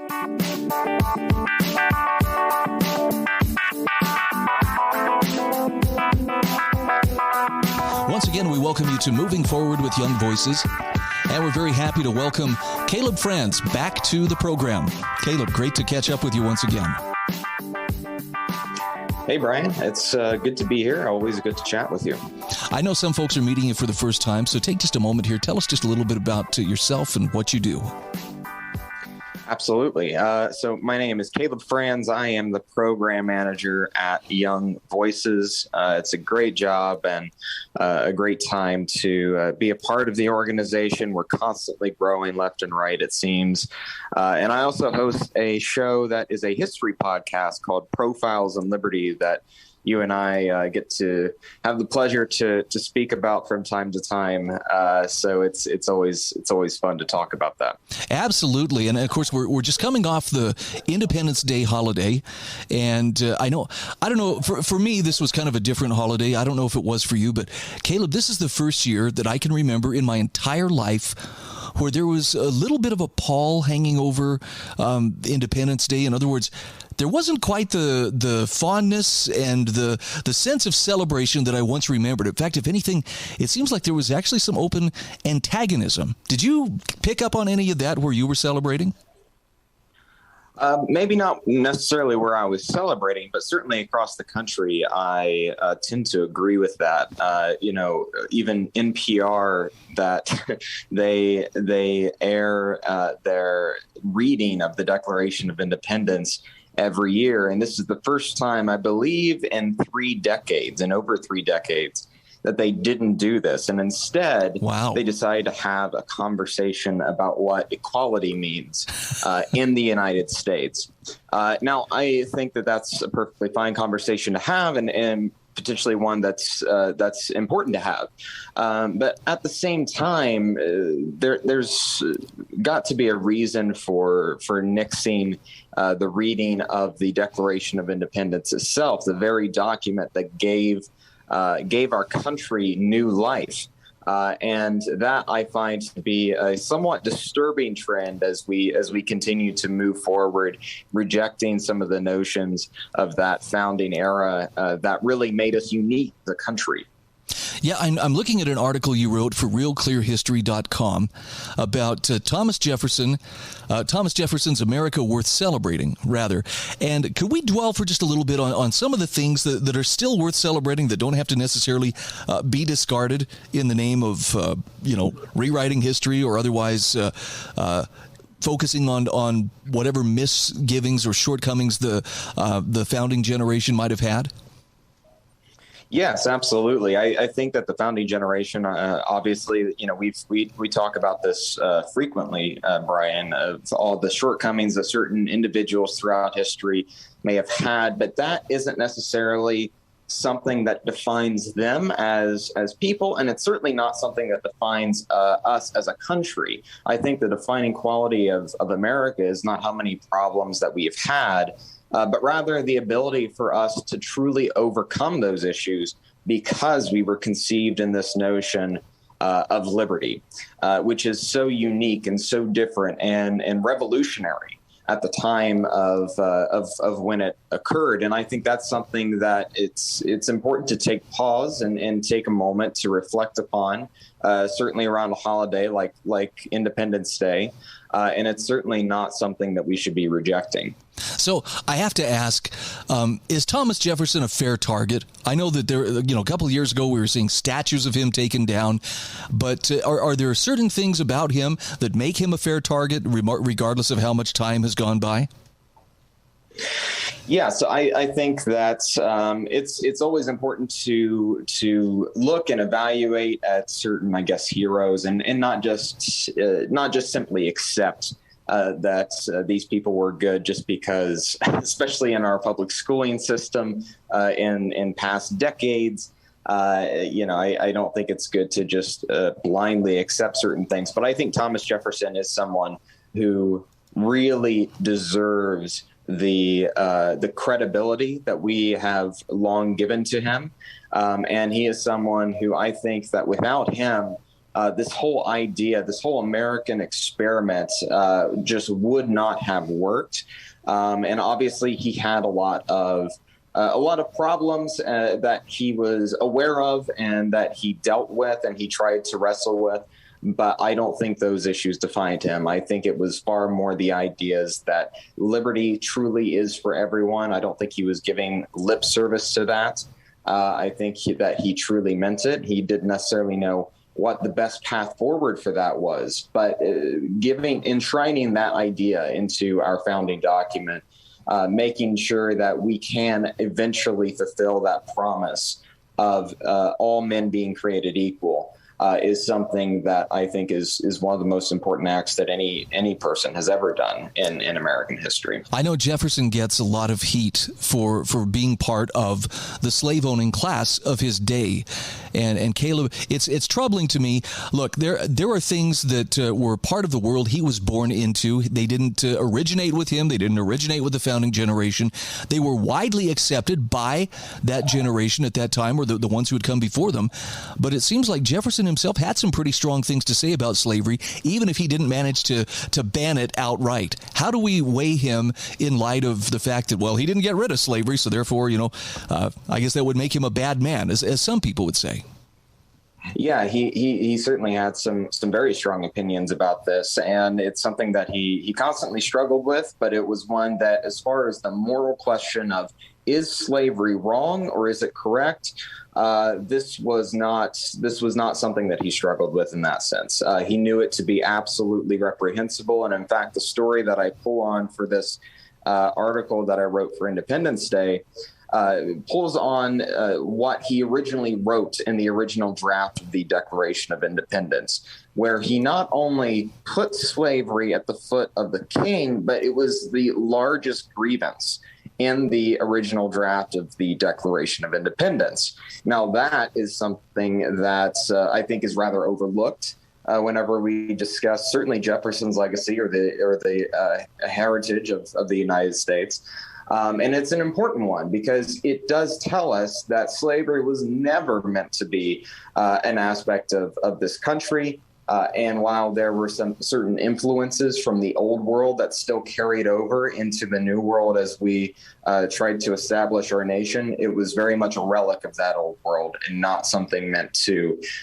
Once again, we welcome you to Moving Forward with Young Voices, and we're very happy to welcome Caleb Franz back to the program. Caleb, great to catch up with you once again. Hey, Brian. It's good to be here. Always good to chat with you. I know some folks are meeting you for the first time, so take just a moment here. Tell us just a little bit about yourself and what you do. Absolutely. So my name is Caleb Franz. I am the program manager at Young Voices. It's a great job and a great time to be a part of the organization. We're constantly growing left and right, it seems. And I also host a show that is a history podcast called Profiles in Liberty that you and I get to have the pleasure to speak about from time to time. So it's always fun to talk about that. Absolutely. And of course, we're just coming off the Independence Day holiday. And I don't know, for me, this was kind of a different holiday. I don't know if it was for you, but Caleb, this is the first year that I can remember in my entire life where there was a little bit of a pall hanging over Independence Day. In other words, there wasn't quite the fondness and the sense of celebration that I once remembered. In fact, if anything, it seems like there was actually some open antagonism. Did you pick up on any of that where you were celebrating? Maybe not necessarily where I was celebrating, but certainly across the country, I tend to agree with that. Even NPR, that they air their reading of the Declaration of Independence every year. And this is the first time, I believe, in over 3 decades, that they didn't do this. And instead, They decided to have a conversation about what equality means in the United States. Now, I think that that's a perfectly fine conversation to have, and potentially one that's important to have. But at the same time, there's got to be a reason for nixing the reading of the Declaration of Independence itself, the very document that gave our country new life. And that I find to be a somewhat disturbing trend as we continue to move forward, rejecting some of the notions of that founding era that really made us unique as a country. Yeah, I'm looking at an article you wrote for realclearhistory.com about Thomas Jefferson, Thomas Jefferson's America Worth Celebrating, rather. And could we dwell for just a little bit on some of the things that are still worth celebrating that don't have to necessarily be discarded in the name of, rewriting history or otherwise focusing on whatever misgivings or shortcomings the founding generation might have had? Yes, absolutely. I think that the founding generation, obviously, we talk about this frequently, Brian, of all the shortcomings that certain individuals throughout history may have had, but that isn't necessarily something that defines them as people, and it's certainly not something that defines us as a country. I think the defining quality of America is not how many problems that we have had, but rather the ability for us to truly overcome those issues because we were conceived in this notion of liberty, which is so unique and so different and revolutionary at the time of when it occurred. And I think that's something that it's important to take pause and take a moment to reflect upon, certainly around a holiday like Independence Day. And it's certainly not something that we should be rejecting. So I have to ask, is Thomas Jefferson a fair target? I know that there, a couple of years ago we were seeing statues of him taken down, but are there certain things about him that make him a fair target, regardless of how much time has gone by? Yeah, so I think that it's always important to look and evaluate at certain, I guess, heroes and not just simply accept that these people were good just because, especially in our public schooling system in past decades. I don't think it's good to just blindly accept certain things. But I think Thomas Jefferson is someone who really deserves the credibility that we have long given to him. And he is someone who I think that without him, this whole idea, this whole American experiment just would not have worked. And obviously he had a lot of problems that he was aware of and that he dealt with and he tried to wrestle with. But I don't think those issues defined him. I think it was far more the ideas that liberty truly is for everyone. I don't think he was giving lip service to that. I think that he truly meant it. He didn't necessarily know what the best path forward for that was, but enshrining that idea into our founding document, making sure that we can eventually fulfill that promise of all men being created equal, is something that I think is one of the most important acts that any person has ever done in American history. I know Jefferson gets a lot of heat for being part of the slave-owning class of his day. And Caleb, it's troubling to me. Look, there are things that were part of the world he was born into. They didn't originate with him. They didn't originate with the founding generation. They were widely accepted by that generation at that time, or the ones who had come before them. But it seems like Jefferson himself had some pretty strong things to say about slavery, even if he didn't manage to ban it outright. How do we weigh him in light of the fact that, well, he didn't get rid of slavery, so therefore, I guess that would make him a bad man, as some people would say. Yeah, he certainly had some very strong opinions about this, and it's something that he constantly struggled with, but it was one that, as far as the moral question of is slavery wrong or is it correct, this was not something that he struggled with in that sense. He knew it to be absolutely reprehensible, and in fact, the story that I pull on for this article that I wrote for Independence Day pulls on what he originally wrote in the original draft of the Declaration of Independence, where he not only put slavery at the foot of the king, but it was the largest grievance in the original draft of the Declaration of Independence. Now, that is something that I think is rather overlooked whenever we discuss certainly Jefferson's legacy or the heritage of the United States. And it's an important one because it does tell us that slavery was never meant to be an aspect of this country. And while there were some certain influences from the old world that still carried over into the new world as we tried to establish our nation, it was very much a relic of that old world and not something that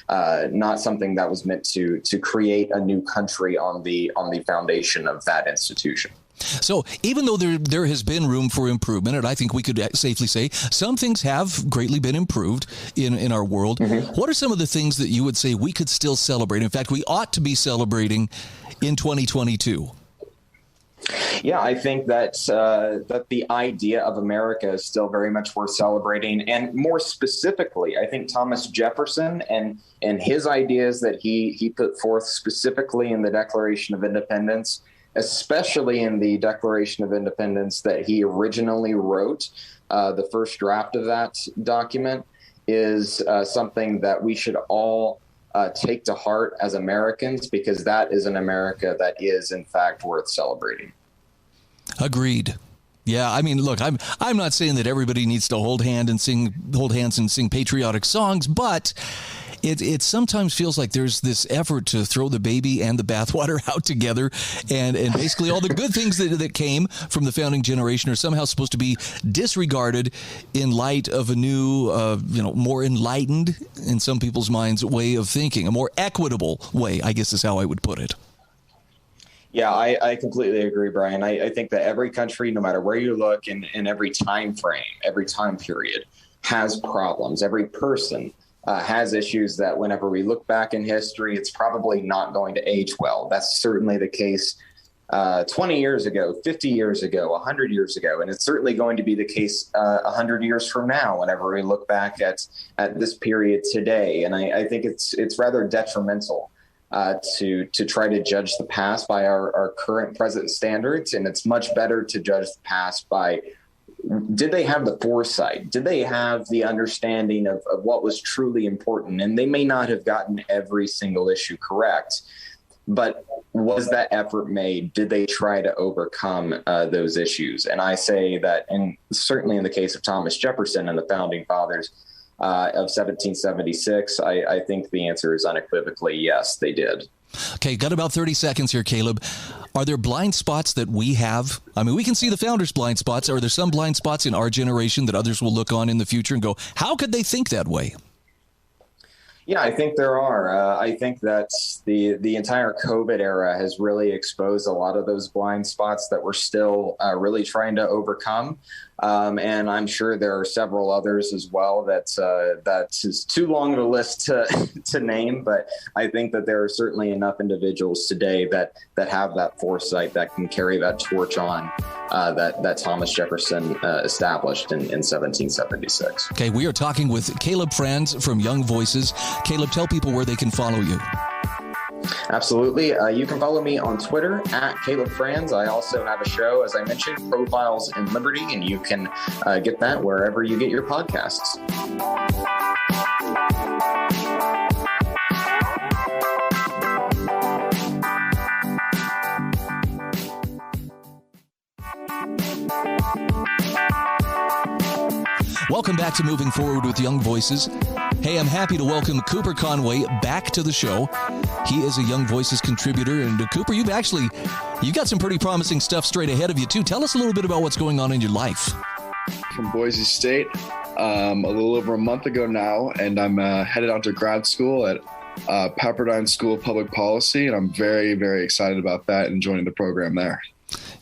was meant to create a new country on the foundation of that institution. So even though there has been room for improvement, and I think we could safely say some things have greatly been improved in our world, What are some of the things that you would say we could still celebrate? In fact, we ought to be celebrating in 2022. Yeah, I think that the idea of America is still very much worth celebrating. And more specifically, I think Thomas Jefferson and his ideas that he put forth specifically in the Declaration of Independence, especially in the Declaration of Independence that he originally wrote, the first draft of that document, is something that we should all take to heart as Americans, because that is an America that is, in fact, worth celebrating. Agreed. Yeah, I mean, look, I'm not saying that everybody needs to hold hands and sing patriotic songs, but it sometimes feels like there's this effort to throw the baby and the bathwater out together, and basically all the good things that came from the founding generation are somehow supposed to be disregarded in light of a new, more enlightened, in some people's minds, way of thinking, a more equitable way, I guess is how I would put it. Yeah, I completely agree, Brian. I think that every country, no matter where you look, in every time frame, every time period, has problems. Every person has issues that whenever we look back in history, it's probably not going to age well. That's certainly the case 20 years ago, 50 years ago, 100 years ago. And it's certainly going to be the case 100 years from now, whenever we look back at this period today. And I think it's rather detrimental to try to judge the past by our current present standards. And it's much better to judge the past by, did they have the foresight? Did they have the understanding of what was truly important? And they may not have gotten every single issue correct, but was that effort made? Did they try to overcome those issues? And I say that, and certainly in the case of Thomas Jefferson and the founding fathers, of 1776? I think the answer is unequivocally yes, they did. Okay, got about 30 seconds here, Caleb. Are there blind spots that we have? I mean, we can see the founders' blind spots. Are there some blind spots in our generation that others will look on in the future and go, how could they think that way? Yeah, I think there are. I think that the entire COVID era has really exposed a lot of those blind spots that we're still really trying to overcome. And I'm sure there are several others as well that is too long of a list to name. But I think that there are certainly enough individuals today that have that foresight that can carry that torch on that Thomas Jefferson established in 1776. Okay, we are talking with Caleb Franz from Young Voices. Caleb, tell people where they can follow you. Absolutely. You can follow me on Twitter at Caleb Franz. I also have a show, as I mentioned, Profiles in Liberty, and you can get that wherever you get your podcasts. Welcome back to Moving Forward with Young Voices. Hey, I'm happy to welcome Cooper Conway back to the show. He is a Young Voices contributor. And Cooper, you've got some pretty promising stuff straight ahead of you, too. Tell us a little bit about what's going on in your life. From Boise State, a little over a month ago now, and I'm headed out to grad school at Pepperdine School of Public Policy, and I'm very, very excited about that and joining the program there.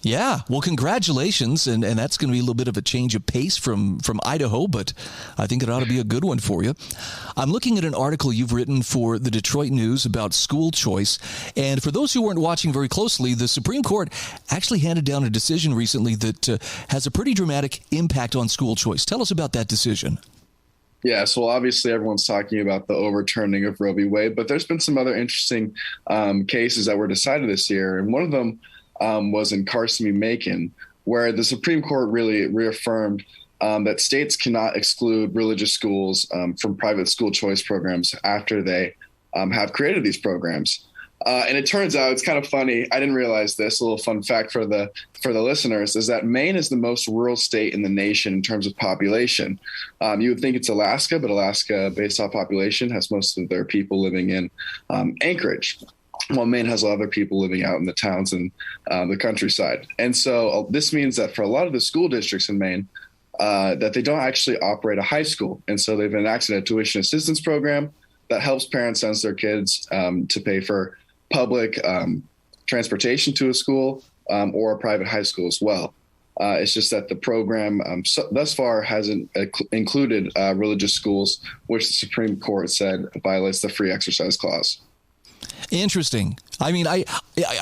Yeah, well, congratulations, and that's going to be a little bit of a change of pace from Idaho, but I think it ought to be a good one for you. I'm looking at an article you've written for the Detroit News about school choice, and for those who weren't watching very closely, the Supreme Court actually handed down a decision recently that has a pretty dramatic impact on school choice. Tell us about that decision. Yeah, so obviously everyone's talking about the overturning of Roe v. Wade, but there's been some other interesting cases that were decided this year, and one of them was in Carson v. Makin, where the Supreme Court really reaffirmed that states cannot exclude religious schools from private school choice programs after they have created these programs. And it turns out, it's kind of funny, I didn't realize this, a little fun fact for the listeners, is that Maine is the most rural state in the nation in terms of population. You would think it's Alaska, but Alaska, based off population, has most of their people living in Anchorage. Well, Maine has a lot of other people living out in the towns and the countryside. And so this means that for a lot of the school districts in Maine, that they don't actually operate a high school. And so they've enacted a tuition assistance program that helps parents send their kids to pay for public transportation to a school or a private high school as well. It's just that the program thus far hasn't included religious schools, which the Supreme Court said violates the free exercise clause. Interesting. I mean, I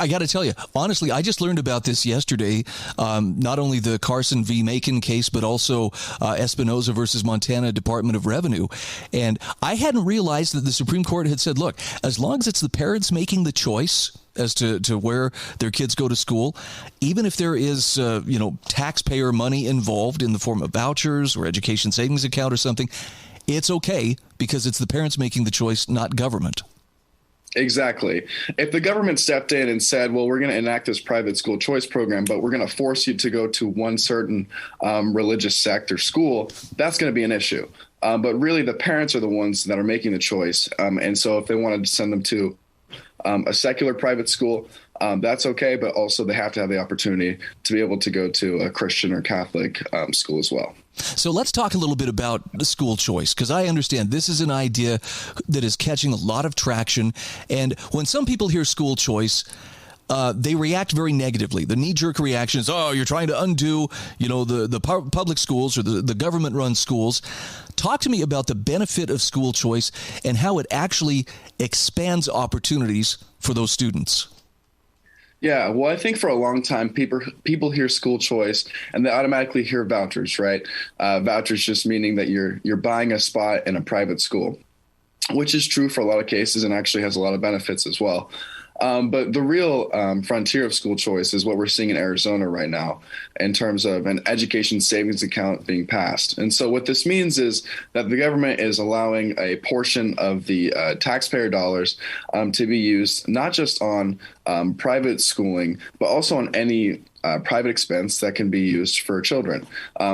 got to tell you, honestly, I just learned about this yesterday. Not only the Carson v. Makin case, but also Espinoza versus Montana Department of Revenue. And I hadn't realized that the Supreme Court had said, look, as long as it's the parents making the choice as to where their kids go to school, even if there is, taxpayer money involved in the form of vouchers or education savings account or something, it's okay because it's the parents making the choice, not government. Exactly. If the government stepped in and said, well, we're going to enact this private school choice program, but we're going to force you to go to one certain religious sect or school, that's going to be an issue. But really, the parents are the ones that are making the choice. And so if they wanted to send them to a secular private school, that's okay. But also they have to have the opportunity to be able to go to a Christian or Catholic school as well. So let's talk a little bit about the school choice, because I understand this is an idea that is catching a lot of traction. And when some people hear school choice, they react very negatively. The knee-jerk reaction is, oh, you're trying to undo, the public schools or the government-run schools. Talk to me about the benefit of school choice and how it actually expands opportunities for those students. Yeah, well, I think for a long time, people hear school choice and they automatically hear vouchers, right? Vouchers just meaning that you're buying a spot in a private school, which is true for a lot of cases and actually has a lot of benefits as well. But the real frontier of school choice is what we're seeing in Arizona right now in terms of an education savings account being passed. And so what this means is that the government is allowing a portion of the taxpayer dollars to be used not just on private schooling, but also on any private expense that can be used for children.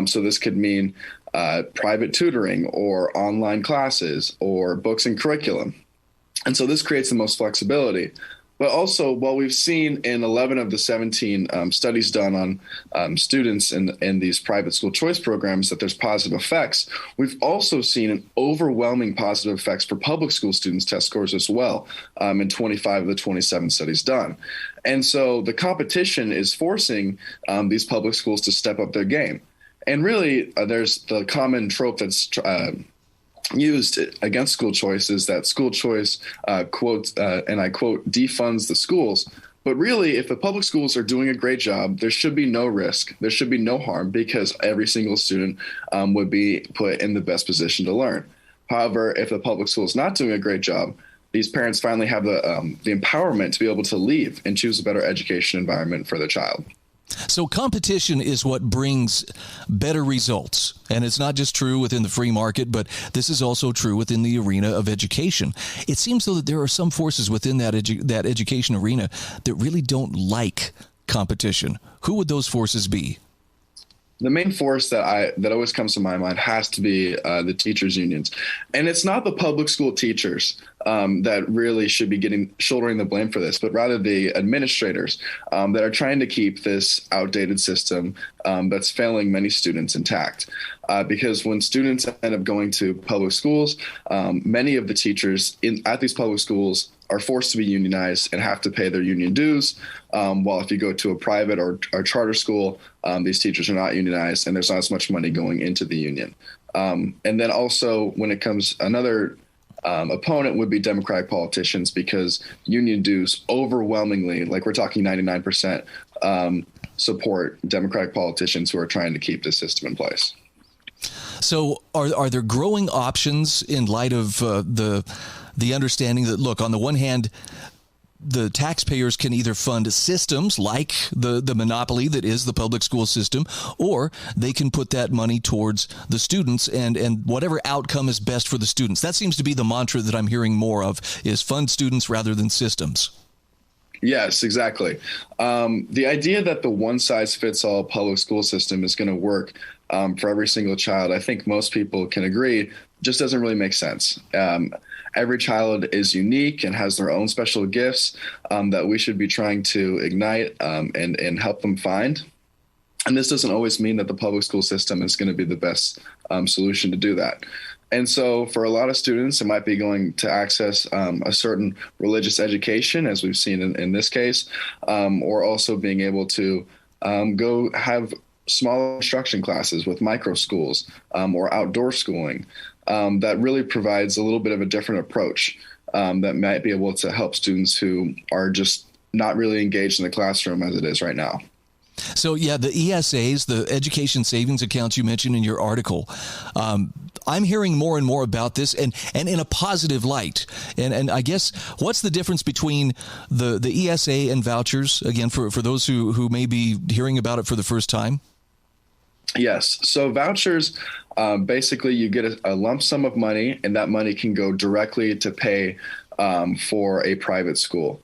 So this could mean private tutoring or online classes or books and curriculum. And so this creates the most flexibility. But also, while we've seen in 11 of the 17 studies done on students in these private school choice programs that there's positive effects, we've also seen an overwhelming positive effects for public school students' test scores as well in 25 of the 27 studies done. And so the competition is forcing these public schools to step up their game. And really, there's the common trope that's used against school choice is that school choice, quote, and I quote, defunds the schools. But really, if the public schools are doing a great job, there should be no risk. There should be no harm because every single student would be put in the best position to learn. However, if the public school is not doing a great job, these parents finally have the empowerment to be able to leave and choose a better education environment for their child. So competition is what brings better results. And it's not just true within the free market, but this is also true within the arena of education. It seems, though, that there are some forces within that education arena that really don't like competition. Who would those forces be? The main force that always comes to my mind has to be the teachers' unions. And it's not the public school teachers that really should be shouldering the blame for this, but rather the administrators that are trying to keep this outdated system that's failing many students intact. Because when students end up going to public schools, many of the teachers at these public schools are forced to be unionized and have to pay their union dues. While if you go to a private or charter school, these teachers are not unionized and there's not as much money going into the union. And then also when it comes, another opponent would be Democratic politicians because union dues overwhelmingly, like we're talking 99%, support Democratic politicians who are trying to keep this system in place. So are there growing options in light of the understanding that, look, on the one hand, the taxpayers can either fund systems like the monopoly that is the public school system, or they can put that money towards the students and whatever outcome is best for the students. That seems to be the mantra that I'm hearing more of, is fund students rather than systems. Yes, exactly. The idea that the one-size-fits-all public school system is going to work for every single child, I think most people can agree, just doesn't really make sense. Every child is unique and has their own special gifts that we should be trying to ignite and help them find. And this doesn't always mean that the public school system is going to be the best solution to do that. And so for a lot of students, it might be going to access a certain religious education, as we've seen in this case, or also being able to go have small instruction classes with micro schools or outdoor schooling that really provides a little bit of a different approach that might be able to help students who are just not really engaged in the classroom as it is right now. So, yeah, the ESAs, the education savings accounts you mentioned in your article, I'm hearing more and more about this and in a positive light. And I guess what's the difference between the ESA and vouchers, again, for those who may be hearing about it for the first time? Yes. So vouchers, basically you get a lump sum of money, and that money can go directly to pay for a private school.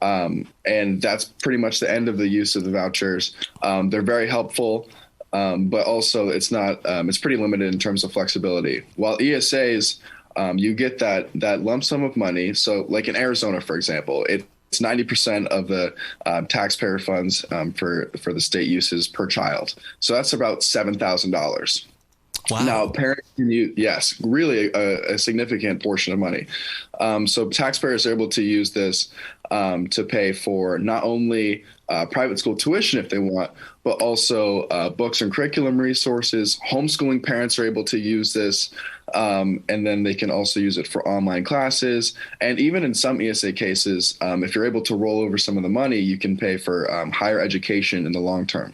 And that's pretty much the end of the use of the vouchers. They're very helpful, but also it's pretty limited in terms of flexibility. While ESAs, you get that lump sum of money. So like in Arizona, for example, it's 90% of the taxpayer funds for the state uses per child. So that's about $7,000. Wow. Now, parents can use, yes, really a significant portion of money. So taxpayers are able to use this to pay for not only private school tuition if they want, but also books and curriculum resources. Homeschooling parents are able to use this, and then they can also use it for online classes. And even in some ESA cases, if you're able to roll over some of the money, you can pay for higher education in the long term.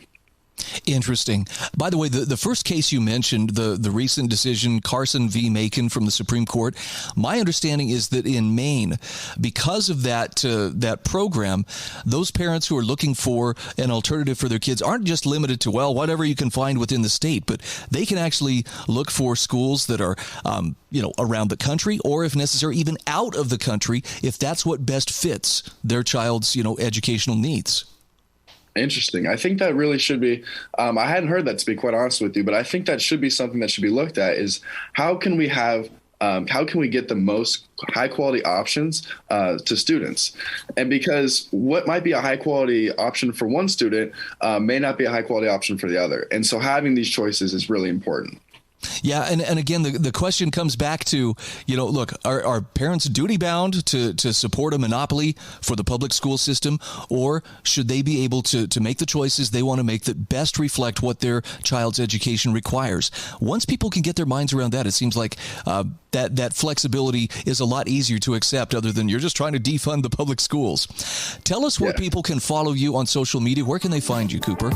Interesting. By the way, the first case you mentioned, the recent decision, Carson V. Makin from the Supreme Court, my understanding is that in Maine, because of that program, those parents who are looking for an alternative for their kids aren't just limited to, well, whatever you can find within the state, but they can actually look for schools that are, around the country, or if necessary, even out of the country, if that's what best fits their child's, educational needs. Interesting. I think that really should be, I hadn't heard that, to be quite honest with you, but I think that should be something that should be looked at is how can we get the most high quality options to students? And because what might be a high quality option for one student may not be a high quality option for the other. And so having these choices is really important. Yeah, and again, the question comes back to, look, are parents duty bound to support a monopoly for the public school system, or should they be able to make the choices they want to make that best reflect what their child's education requires? Once people can get their minds around that, it seems like that flexibility is a lot easier to accept, other than you're just trying to defund the public schools. Tell us where people can follow you on social media. Where can they find you, Cooper?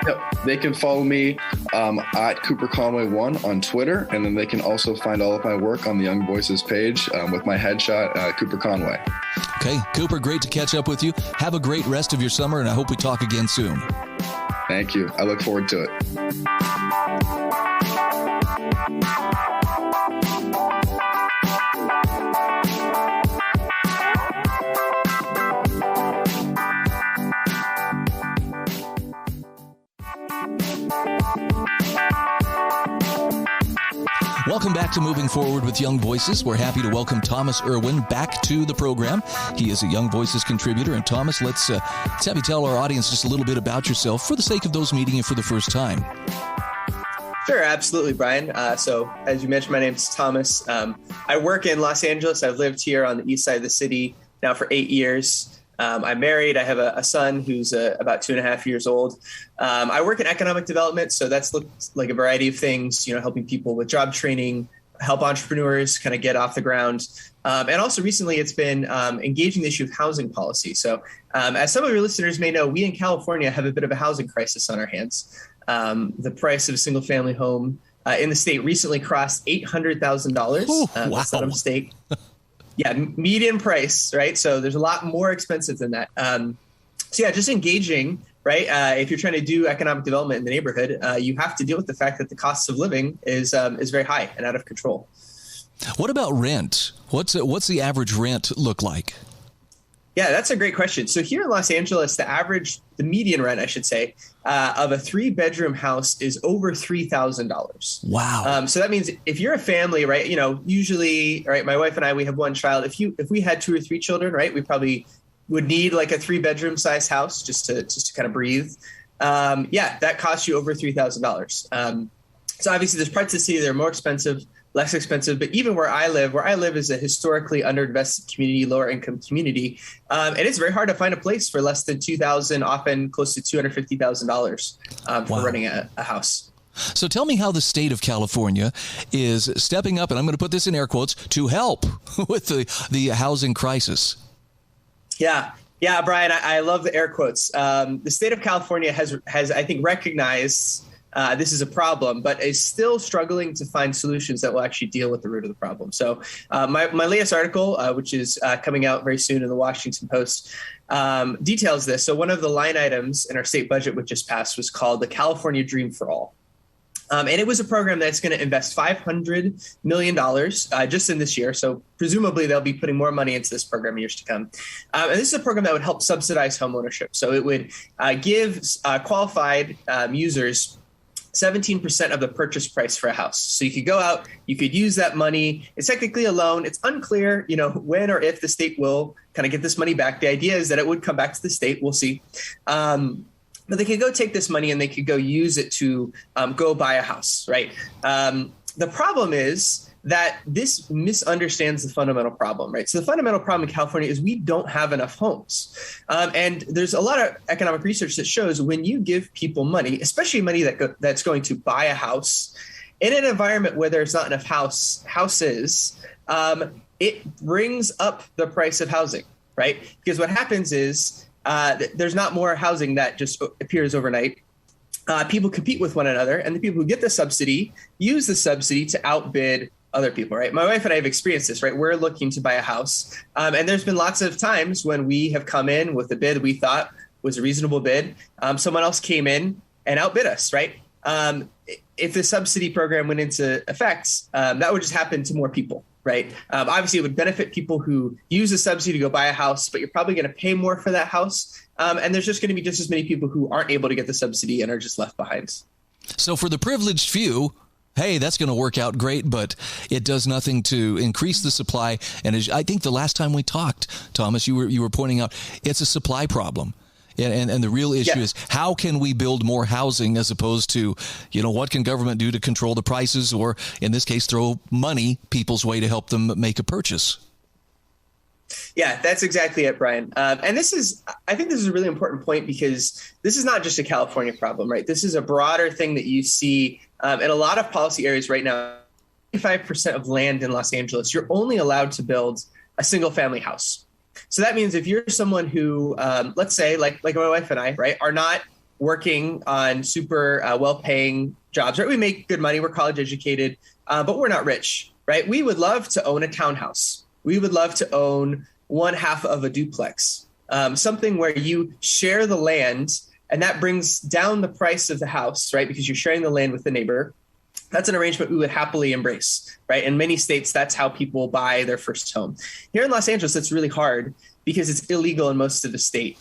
Yep. They can follow me at Cooper Conway 1 on Twitter, and then they can also find all of my work on the Young Voices page with my headshot, Cooper Conway. Okay, Cooper, great to catch up with you. Have a great rest of your summer, and I hope we talk again soon. Thank you. I look forward to it. Welcome back to Moving Forward with Young Voices. We're happy to welcome Thomas Irwin back to the program. He is a Young Voices contributor. And Thomas, let's have you tell our audience just a little bit about yourself for the sake of those meeting you for the first time. Sure, absolutely, Brian. So as you mentioned, my name is Thomas. I work in Los Angeles. I've lived here on the east side of the city now for 8 years. I'm married. I have a son who's about 2.5 years old. I work in economic development, so that's looked like a variety of things, helping people with job training, help entrepreneurs kind of get off the ground. And also recently it's been engaging the issue of housing policy. So as some of your listeners may know, we in California have a bit of a housing crisis on our hands. The price of a single family home in the state recently crossed $800,000. That's not a mistake. Yeah, median price, right? So there's a lot more expensive than that. Just engaging, right? If you're trying to do economic development in the neighborhood, you have to deal with the fact that the cost of living is very high and out of control. What about rent? What's the average rent look like? Yeah, that's a great question. So here in Los Angeles, the median rent, I should say, of a 3-bedroom house is over $3,000. Wow. So that means if you're a family, right, usually, right, my wife and I, we have one child. If we had 2 or 3 children, right, we probably would need like a 3-bedroom size house just to kind of breathe. That costs you over $3,000. So obviously there's parts of the city that are more expensive, less expensive, but even where I live is a historically underinvested community, lower income community. And it's very hard to find a place for less than $2,000, often close to $250,000 for running a house. So tell me how the state of California is stepping up, and I'm going to put this in air quotes, to help with the housing crisis. Yeah, Brian, I love the air quotes. The state of California has I think, recognized this is a problem, but is still struggling to find solutions that will actually deal with the root of the problem. So my latest article, which is coming out very soon in the Washington Post, details this. So one of the line items in our state budget, which just passed, was called the California Dream for All. And it was a program that's going to invest $500 million just in this year. So presumably they'll be putting more money into this program in years to come. And this is a program that would help subsidize homeownership. So it would give qualified users 17% of the purchase price for a house. So you could go out, you could use that money. It's technically a loan. It's unclear, when or if the state will kind of get this money back. The idea is that it would come back to the state. We'll see. But they could go take this money and they could go use it to go buy a house, right? The problem is that this misunderstands the fundamental problem, right? So the fundamental problem in California is we don't have enough homes. And there's a lot of economic research that shows when you give people money, especially money that's going to buy a house, in an environment where there's not enough houses, it brings up the price of housing, right? Because what happens is there's not more housing that just appears overnight. People compete with one another, and the people who get the subsidy use the subsidy to outbid other people, right? My wife and I have experienced this, right? We're looking to buy a house. And there's been lots of times when we have come in with a bid we thought was a reasonable bid. Someone else came in and outbid us, right? If the subsidy program went into effect, that would just happen to more people, right? Obviously, it would benefit people who use the subsidy to go buy a house, but you're probably going to pay more for that house And there's just going to be just as many people who aren't able to get the subsidy and are just left behind. So for the privileged few, hey, that's going to work out great, but it does nothing to increase the supply. And I think the last time we talked, Thomas, you were pointing out it's a supply problem. And the real issue is how can we build more housing as opposed to, what can government do to control the prices or, in this case, throw money people's way to help them make a purchase? Yeah, that's exactly it, Brian. And I think this is a really important point because this is not just a California problem, right? This is a broader thing that you see in a lot of policy areas right now. 95% of land in Los Angeles, you're only allowed to build a single family house. So that means if you're someone who, let's say, like my wife and I, right, are not working on super well-paying jobs, right? We make good money, we're college educated, but we're not rich, right? We would love to own a townhouse. We would love to own one half of a duplex, something where you share the land and that brings down the price of the house, right? Because you're sharing the land with the neighbor. That's an arrangement we would happily embrace, right? In many states, that's how people buy their first home. Here in Los Angeles, it's really hard because it's illegal in most of the city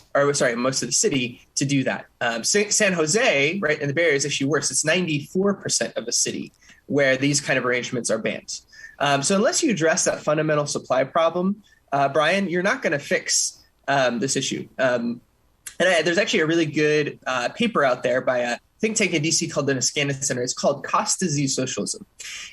to do that. San Jose, right, in the Bay Area is actually worse. It's 94% of the city where these kind of arrangements are banned. So unless you address that fundamental supply problem, Brian, you're not going to fix this issue. There's actually a really good paper out there by a think tank in DC called the Niskanen Center. It's called Cost Disease Socialism.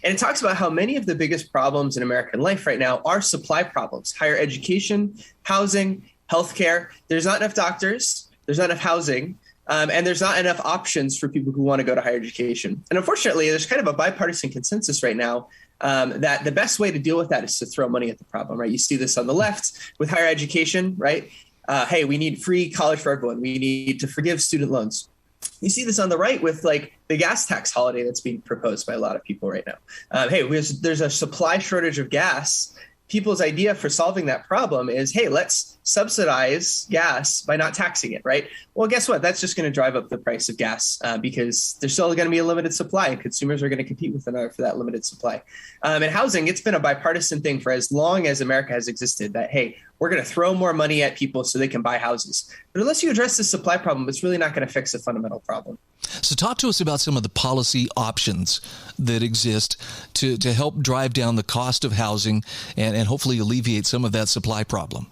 And it talks about how many of the biggest problems in American life right now are supply problems: higher education, housing, healthcare. There's not enough doctors. There's not enough housing. And there's not enough options for people who want to go to higher education. And unfortunately, there's kind of a bipartisan consensus right now that the best way to deal with that is to throw money at the problem, right? You see this on the left with higher education, right? Hey, we need free college for everyone. We need to forgive student loans. You see this on the right with like the gas tax holiday that's being proposed by a lot of people right now. Hey, there's a supply shortage of gas. People's idea for solving that problem is, hey, let's subsidize gas by not taxing it, right? Well, guess what? That's just going to drive up the price of gas because there's still going to be a limited supply and consumers are going to compete with another for that limited supply. And housing, it's been a bipartisan thing for as long as America has existed that, hey, we're going to throw more money at people so they can buy houses. But unless you address the supply problem, it's really not going to fix the fundamental problem. So talk to us about some of the policy options that exist to help drive down the cost of housing and hopefully alleviate some of that supply problem.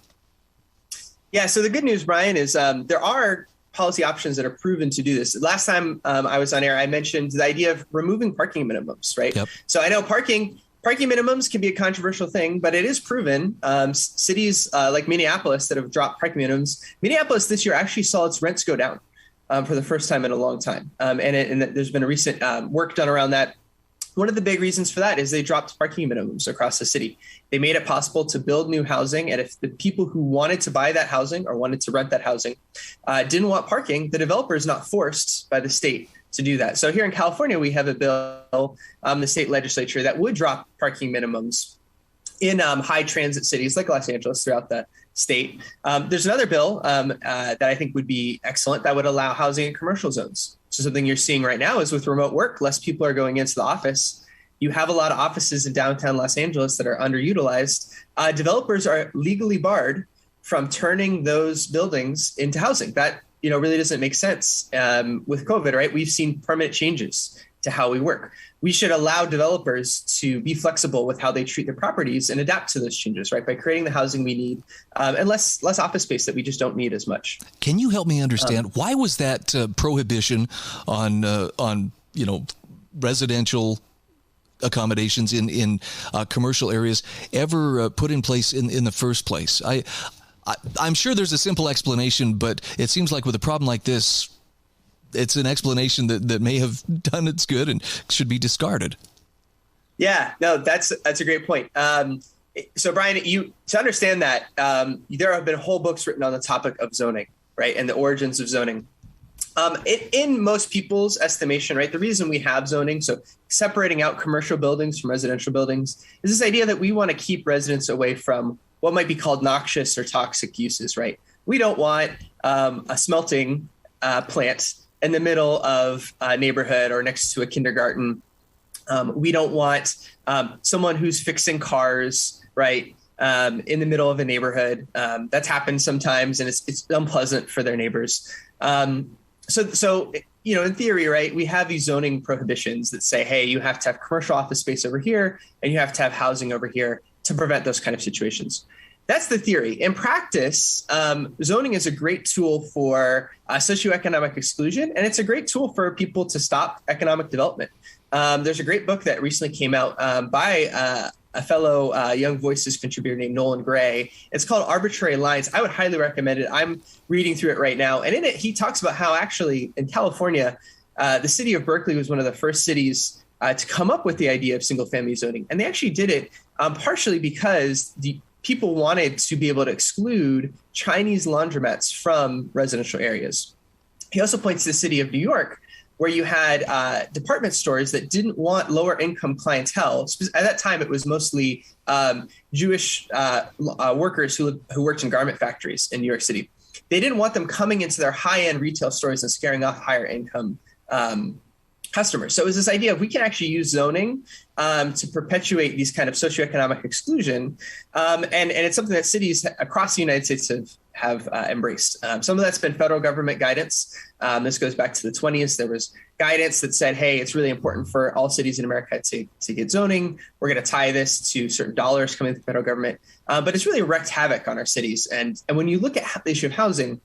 Yeah, so the good news, Brian, is there are policy options that are proven to do this. Last time I was on air, I mentioned the idea of removing parking minimums, right? Yep. So I know parking minimums can be a controversial thing, but it is proven. Cities like Minneapolis that have dropped parking minimums. Minneapolis this year actually saw its rents go down for the first time in a long time. And there's been a recent work done around that. One of the big reasons for that is they dropped parking minimums across the city. They made it possible to build new housing. And if the people who wanted to buy that housing or wanted to rent that housing didn't want parking, the developer is not forced by the state to do that. So here in California, we have a bill, the state legislature, that would drop parking minimums in high transit cities like Los Angeles throughout the state. There's another bill that I think would be excellent that would allow housing in commercial zones. So something you're seeing right now is with remote work, less people are going into the office. You have a lot of offices in downtown Los Angeles that are underutilized. Developers are legally barred from turning those buildings into housing. That really doesn't make sense with COVID, right? We've seen permanent changes to how we work. We should allow developers to be flexible with how they treat their properties and adapt to those changes, right? By creating the housing we need and less office space that we just don't need as much. Can you help me understand why was that prohibition on residential accommodations in commercial areas ever put in place in the first place? I'm sure there's a simple explanation, but it seems like with a problem like this, it's an explanation that may have done its good and should be discarded. Yeah, no, that's a great point. So Brian, to understand that, there have been whole books written on the topic of zoning, right? And the origins of zoning. In most people's estimation, right, the reason we have zoning, so separating out commercial buildings from residential buildings, is this idea that we want to keep residents away from what might be called noxious or toxic uses, right? We don't want a smelting plant in the middle of a neighborhood or next to a kindergarten. We don't want someone who's fixing cars, right, in the middle of a neighborhood. That's happened sometimes, and it's unpleasant for their neighbors. So in theory, right, we have these zoning prohibitions that say, hey, you have to have commercial office space over here, and you have to have housing over here to prevent those kind of situations. That's the theory. In practice, zoning is a great tool for socioeconomic exclusion, and it's a great tool for people to stop economic development. There's a great book that recently came out by a fellow Young Voices contributor named Nolan Gray. It's called Arbitrary Lines. I would highly recommend it. I'm reading through it right now. And in it, he talks about how actually in California, the city of Berkeley was one of the first cities to come up with the idea of single family zoning. And they actually did it partially because the people wanted to be able to exclude Chinese laundromats from residential areas. He also points to the city of New York, where you had department stores that didn't want lower income clientele. At that time, it was mostly Jewish workers who worked in garment factories in New York City. They didn't want them coming into their high-end retail stores and scaring off higher income customers. So it was this idea of we can actually use zoning to perpetuate these kind of socioeconomic exclusion. And it's something that cities across the United States have embraced. Some of that's been federal government guidance. This goes back to the 20s. There was guidance that said, hey, it's really important for all cities in America to get zoning. We're going to tie this to certain dollars coming from the federal government. But it's really wreaked havoc on our cities. And when you look at the issue of housing,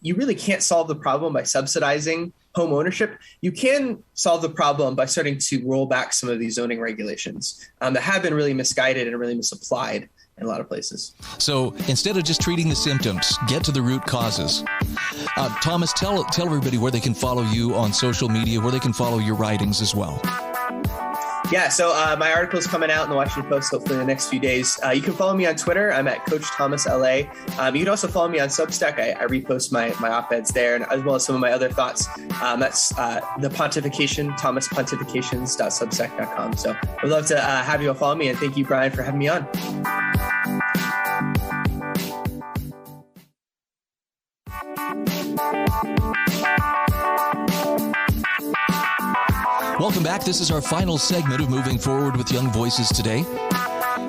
you really can't solve the problem by subsidizing home ownership. You can solve the problem by starting to roll back some of these zoning regulations that have been really misguided and really misapplied in a lot of places. So instead of just treating the symptoms, get to the root causes. Thomas, tell everybody where they can follow you on social media, where they can follow your writings as well. Yeah, so my article is coming out in the Washington Post hopefully in the next few days. You can follow me on Twitter. I'm at Coach Thomas LA. You can also follow me on Substack. I repost my op-eds there, and as well as some of my other thoughts. That's the Pontification, thomaspontifications.substack.com. So I'd love to have you all follow me, and thank you, Brian, for having me on. Welcome back. This is our final segment of Moving Forward with Young Voices today.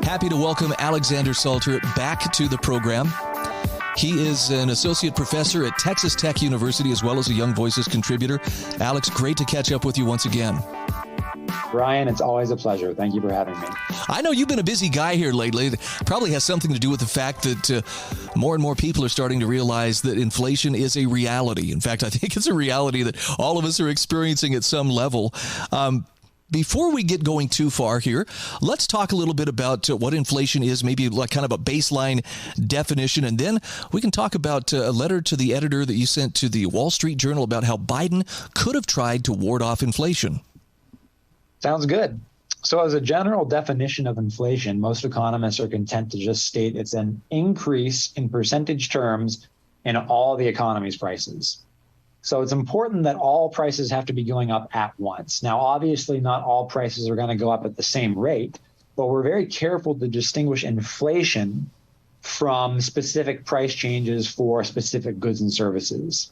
Happy to welcome Alexander Salter back to the program. He is an associate professor at Texas Tech University as well as a Young Voices contributor. Alex, great to catch up with you once again. Brian, it's always a pleasure. Thank you for having me. I know you've been a busy guy here lately. It probably has something to do with the fact that more and more people are starting to realize that inflation is a reality. In fact, I think it's a reality that all of us are experiencing at some level. Before we get going too far here, let's talk a little bit about what inflation is, maybe like kind of a baseline definition, and then we can talk about a letter to the editor that you sent to the Wall Street Journal about how Biden could have tried to ward off inflation. Sounds good. So as a general definition of inflation, most economists are content to just state it's an increase in percentage terms in all the economy's prices. So it's important that all prices have to be going up at once. Now, obviously, not all prices are going to go up at the same rate, but we're very careful to distinguish inflation from specific price changes for specific goods and services.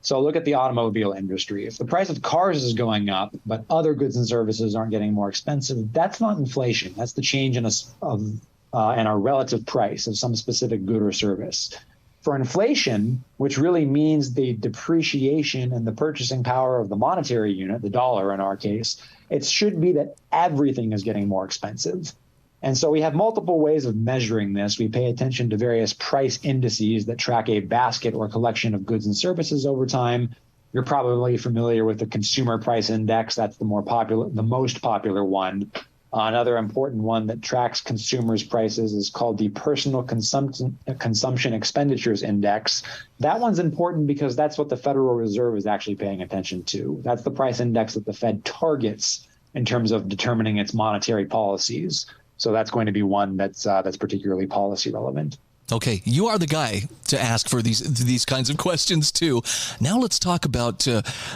So look at the automobile industry. If the price of cars is going up, but other goods and services aren't getting more expensive, that's not inflation. That's the change in our relative price of some specific good or service. For inflation, which really means the depreciation and the purchasing power of the monetary unit, the dollar in our case, it should be that everything is getting more expensive. And so we have multiple ways of measuring this. We pay attention to various price indices that track a basket or collection of goods and services over time. You're probably familiar with the Consumer Price Index. That's the most popular one. Another important one that tracks consumers' prices is called the Personal Consumption Expenditures Index. That one's important because that's what the Federal Reserve is actually paying attention to. That's the price index that the Fed targets in terms of determining its monetary policies. So that's going to be one that's particularly policy relevant. Okay, you are the guy to ask for these kinds of questions too. Now let's talk about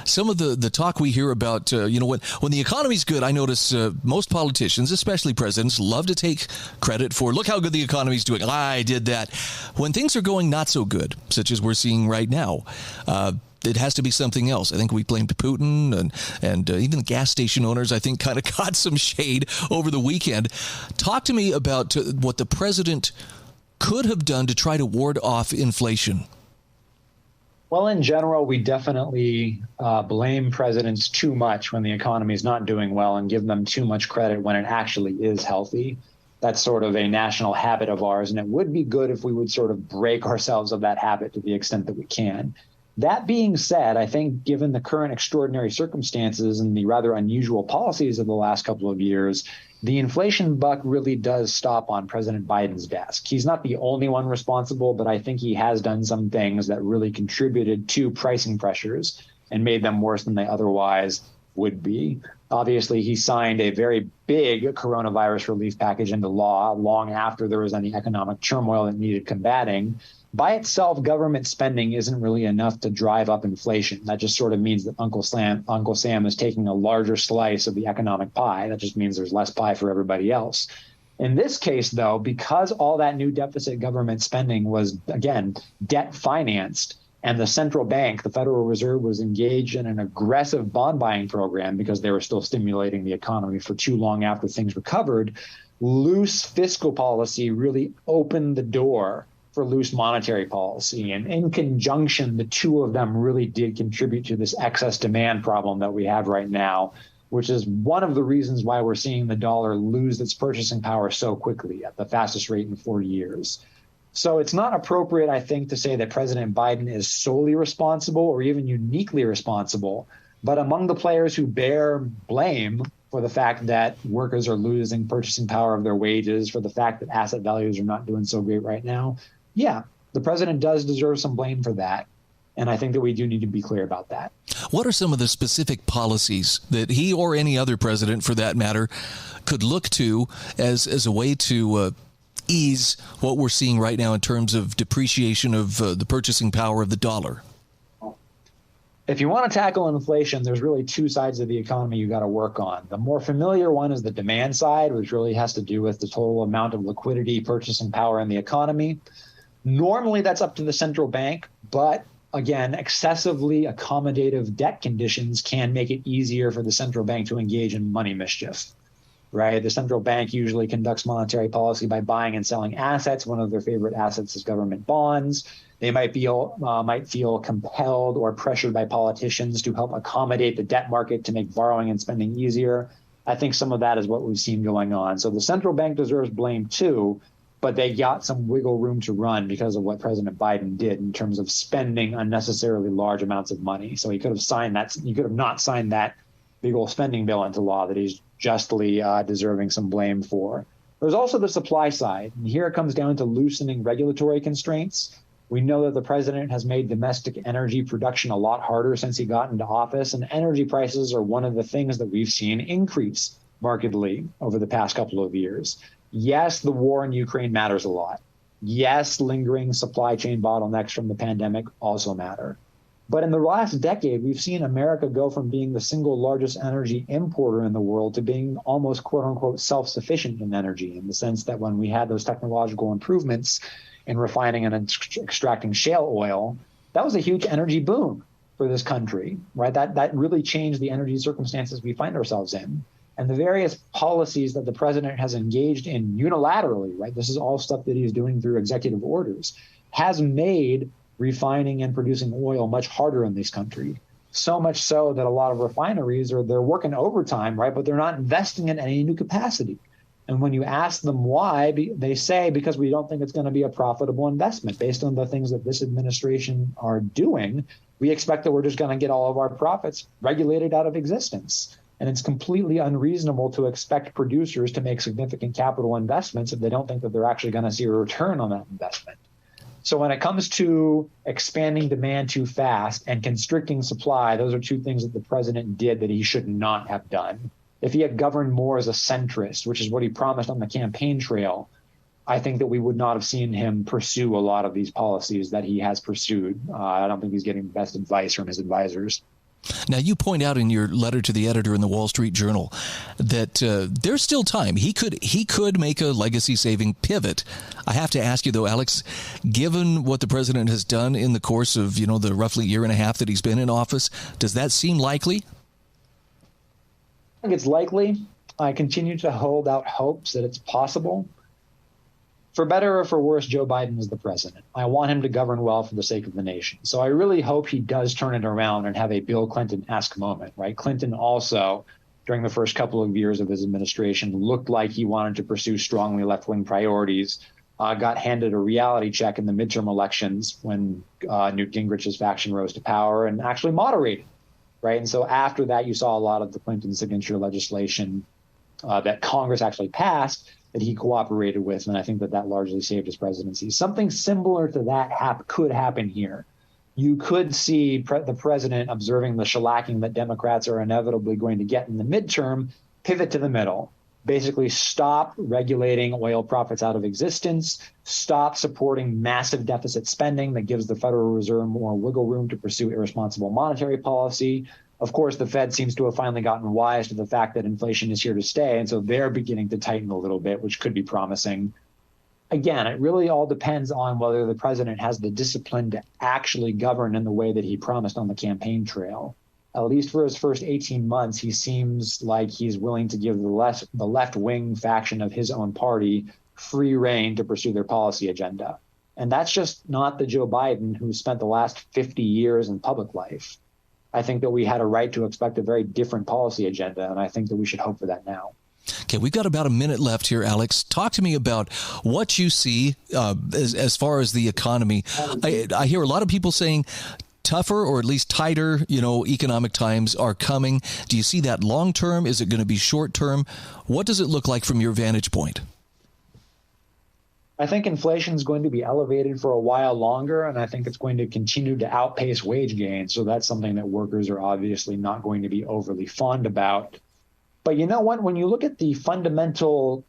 some of the talk we hear about. When the economy's good, I notice most politicians, especially presidents, love to take credit for look how good the economy's doing. I did that. When things are going not so good, such as we're seeing right now, it has to be something else. I think we blamed Putin and even the gas station owners, I think, kind of caught some shade over the weekend. Talk to me about what the president could have done to try to ward off inflation. Well, in general, we definitely blame presidents too much when the economy is not doing well and give them too much credit when it actually is healthy. That's sort of a national habit of ours, and it would be good if we would sort of break ourselves of that habit to the extent that we can. That being said, I think given the current extraordinary circumstances and the rather unusual policies of the last couple of years, the inflation buck really does stop on President Biden's desk. He's not the only one responsible, but I think he has done some things that really contributed to pricing pressures and made them worse than they otherwise would be. Obviously, he signed a very big coronavirus relief package into law long after there was any economic turmoil that needed combating. By itself, government spending isn't really enough to drive up inflation. That just sort of means that Uncle Sam is taking a larger slice of the economic pie. That just means there's less pie for everybody else. In this case, though, because all that new deficit government spending was, again, debt financed, and the central bank, the Federal Reserve, was engaged in an aggressive bond buying program because they were still stimulating the economy for too long after things recovered, loose fiscal policy really opened the door for loose monetary policy. And in conjunction, the two of them really did contribute to this excess demand problem that we have right now, which is one of the reasons why we're seeing the dollar lose its purchasing power so quickly at the fastest rate in 40 years. So it's not appropriate, I think, to say that President Biden is solely responsible or even uniquely responsible. But among the players who bear blame for the fact that workers are losing purchasing power of their wages, for the fact that asset values are not doing so great right now, yeah, the president does deserve some blame for that. And I think that we do need to be clear about that. What are some of the specific policies that he or any other president, for that matter, could look to as a way to ease what we're seeing right now in terms of depreciation of the purchasing power of the dollar? If you want to tackle inflation, there's really two sides of the economy you got to work on. The more familiar one is the demand side, which really has to do with the total amount of liquidity, purchasing power in the economy. Normally, that's up to the central bank, but again, excessively accommodative debt conditions can make it easier for the central bank to engage in money mischief, right? The central bank usually conducts monetary policy by buying and selling assets. One of their favorite assets is government bonds. They might feel compelled or pressured by politicians to help accommodate the debt market to make borrowing and spending easier. I think some of that is what we've seen going on. So the central bank deserves blame too, but they got some wiggle room to run because of what President Biden did in terms of spending unnecessarily large amounts of money. So he could have signed that. He could have not signed that big old spending bill into law that he's justly deserving some blame for. There's also the supply side. And here it comes down to loosening regulatory constraints. We know that the president has made domestic energy production a lot harder since he got into office, and energy prices are one of the things that we've seen increase markedly over the past couple of years. Yes, the war in Ukraine matters a lot. Yes, lingering supply chain bottlenecks from the pandemic also matter. But in the last decade, we've seen America go from being the single largest energy importer in the world to being almost, quote unquote, self-sufficient in energy, in the sense that when we had those technological improvements in refining and extracting shale oil, that was a huge energy boom for this country, right? That really changed the energy circumstances we find ourselves in. And the various policies that the president has engaged in unilaterally, right? This is all stuff that he's doing through executive orders, has made refining and producing oil much harder in this country. So much so that a lot of refineries they're working overtime, right? But they're not investing in any new capacity. And when you ask them why, they say because we don't think it's going to be a profitable investment. Based on the things that this administration are doing, we expect that we're just going to get all of our profits regulated out of existence. And it's completely unreasonable to expect producers to make significant capital investments if they don't think that they're actually going to see a return on that investment. So when it comes to expanding demand too fast and constricting supply, those are two things that the president did that he should not have done. If he had governed more as a centrist, which is what he promised on the campaign trail, I think that we would not have seen him pursue a lot of these policies that he has pursued. I don't think he's getting the best advice from his advisors. Now, you point out in your letter to the editor in the Wall Street Journal that there's still time. He could make a legacy-saving pivot. I have to ask you, though, Alex, given what the president has done in the course of, the roughly year and a half that he's been in office, does that seem likely? I think it's likely. I continue to hold out hopes that it's possible. For better or for worse, Joe Biden is the president. I want him to govern well for the sake of the nation. So I really hope he does turn it around and have a Bill Clinton-esque moment, right? Clinton also, during the first couple of years of his administration, looked like he wanted to pursue strongly left-wing priorities, got handed a reality check in the midterm elections when Newt Gingrich's faction rose to power, and actually moderated, right? And so after that, you saw a lot of the Clinton signature legislation that Congress actually passed that he cooperated with, and I think that largely saved his presidency. Something similar to that could happen here. You could see the president, observing the shellacking that Democrats are inevitably going to get in the midterm, pivot to the middle, basically stop regulating oil profits out of existence, stop supporting massive deficit spending that gives the Federal Reserve more wiggle room to pursue irresponsible monetary policy. Of course, the Fed seems to have finally gotten wise to the fact that inflation is here to stay, and so they're beginning to tighten a little bit, which could be promising. Again, it really all depends on whether the president has the discipline to actually govern in the way that he promised on the campaign trail. At least for his first 18 months, he seems like he's willing to give the left-wing faction of his own party free rein to pursue their policy agenda. And that's just not the Joe Biden who spent the last 50 years in public life. I think that we had a right to expect a very different policy agenda, and I think that we should hope for that now. Okay, we've got about a minute left here, Alex. Talk to me about what you see as far as the economy. I hear a lot of people saying tougher or at least tighter, economic times are coming. Do you see that long term? Is it going to be short term? What does it look like from your vantage point? I think inflation is going to be elevated for a while longer, and I think it's going to continue to outpace wage gains. So that's something that workers are obviously not going to be overly fond about. But you know what? When you look at the fundamental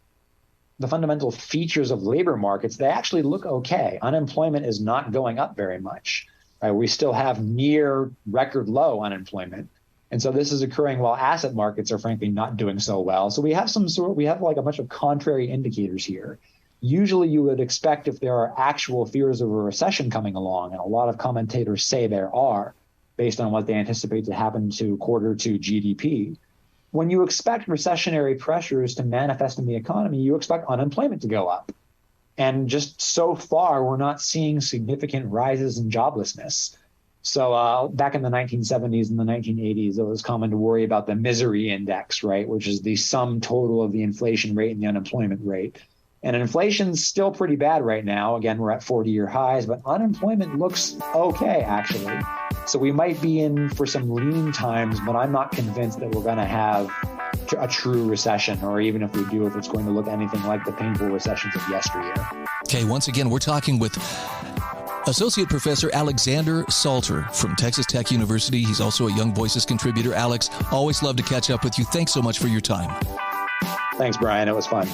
features of labor markets, they actually look okay. Unemployment is not going up very much. Right? We still have near record low unemployment. And so this is occurring while asset markets are frankly not doing so well. So we have like a bunch of contrary indicators here. Usually you would expect if there are actual fears of a recession coming along, and a lot of commentators say there are, based on what they anticipate to happen to quarter two GDP. When you expect recessionary pressures to manifest in the economy, you expect unemployment to go up. And just so far, we're not seeing significant rises in joblessness. So back in the 1970s and the 1980s, it was common to worry about the misery index, right, which is the sum total of the inflation rate and the unemployment rate. And inflation's still pretty bad right now. Again, we're at 40-year highs, but unemployment looks okay, actually. So we might be in for some lean times, but I'm not convinced that we're going to have a true recession, or even if we do, if it's going to look anything like the painful recessions of yesteryear. Okay, once again, we're talking with Associate Professor Alexander Salter from Texas Tech University. He's also a Young Voices contributor. Alex, always love to catch up with you. Thanks so much for your time. Thanks, Brian. It was fun.